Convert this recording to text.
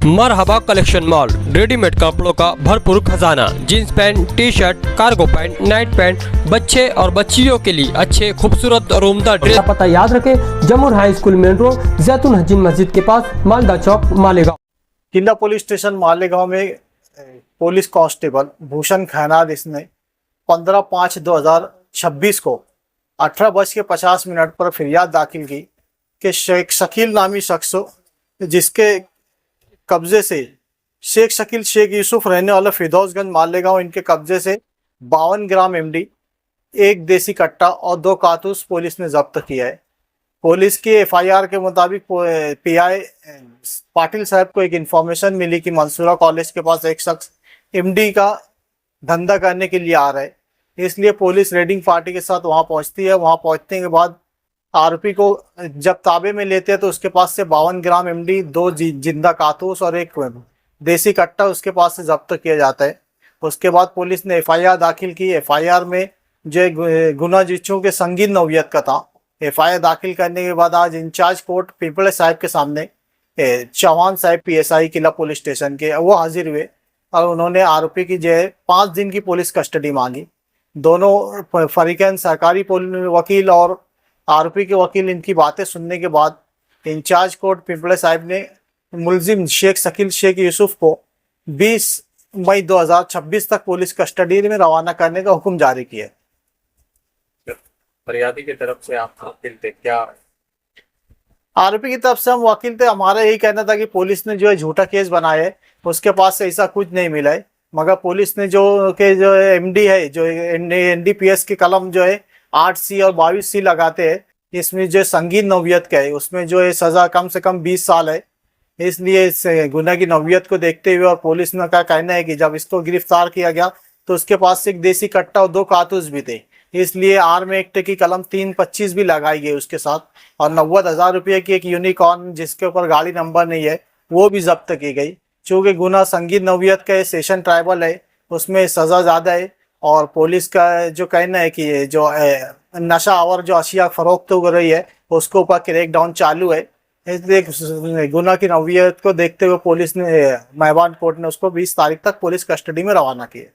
मरहबा collection mall, readymade कपड़ों का भरपूर खजाना, jeans pant, T shirt, cargo pant, night pant, बच्चे और बच्चियों के लिए अच्छे खूबसूरत और उम्दा ड्रेस। पता याद रखें, जमुर हाई स्कूल मेन रोड, जैतून हजीन मस्जिद के पास, मालदा चौक, मालेगांव। किला पुलिस स्टेशन मालेगांव में पुलिस कांस्टेबल भूषण खैनाद इसने 15/5/2026 को 18:50 पर फिरियाद दाखिल की कि शेख शकील नामी शख्स जिसके कब्जे से शेख शकील शेख यूसुफ रहने वाला फिरदौसगंज मालेगांव, इनके कब्जे से 52 ग्राम एमडी, 1 देसी कट्टा और 2 कारतूस पुलिस ने जब्त किया है। पुलिस की एफआईआर के मुताबिक पीआई पाटिल साहब को एक इन्फॉर्मेशन मिली कि मंसूरा कॉलेज के पास एक शख्स एमडी का धंधा करने के लिए आ रहा है, इसलिए पुलिस रेडिंग पार्टी के साथ वहां पहुंचती है। वहां पहुंचने के बाद आरोपी को जब ताबे में लेते हैं तो उसके पास से 52 ग्राम एमडी, 2 जिंदा कारतूस और 1 देसी कट्टा उसके पास से जब्त किया जाता है। उसके बाद पुलिस ने एफआईआर दाखिल की। एफआईआर में जो गुना जिच्चों के संगीन नौयत का था। एफआईआर दाखिल करने के बाद आज इंचार्ज कोर्ट पीपले साहब के सामने चौहान साहब पीएसआई किला पुलिस स्टेशन के वो हाजिर हुए और उन्होंने आरोपी की जो 5 दिन की पुलिस कस्टडी मांगी। दोनों फरीकैन सरकारी वकील और आरोपी के वकील इनकी बातें सुनने के बाद इंचार्ज कोर्ट पीपले साहब ने मुलजिम शेख शकील शेख यूसुफ को 20 मई 2026 तक पुलिस कस्टडी में रवाना करने का हुक्म जारी किया। फरियादी की तरफ से आप वकील थे, क्या आरोपी की तरफ से हम वकील थे। हमारा यही कहना था कि पुलिस ने जो है झूठा केस बनाया है, उसके पास से ऐसा कुछ नहीं मिला है, मगर पुलिस ने जो एमडी है, जो एनडीपीएस की कलम जो है 8C और 22C लगाते हैं, इसमें जो संगीन नौयत का है, उसमें जो है सज़ा कम से कम 20 साल है। इसलिए इस गुनाह की नौयत को देखते हुए और पुलिस ने का कहना है कि जब इसको गिरफ्तार किया गया तो उसके पास से 1 देसी कट्टा और 2 कारतूस भी थे, इसलिए आर्म एक्ट की कलम 325 भी लगाई गई उसके साथ, और 90,000 रुपये की एक यूनिकॉर्न जिसके ऊपर गाड़ी नंबर नहीं है वो भी जब्त की गई। चूँकि गुनाह संगीन नौयत का सेशन ट्राइबल है, उसमें सज़ा ज़्यादा है और पुलिस का जो कहना है कि जो नशा और जो अशिया फरोख्त हो रही है उसके ऊपर क्रैकडाउन चालू है। इसलिए गुनाह की नौयत को देखते हुए पुलिस ने मेहरबान कोर्ट ने उसको 20 तारीख तक पुलिस कस्टडी में रवाना किया।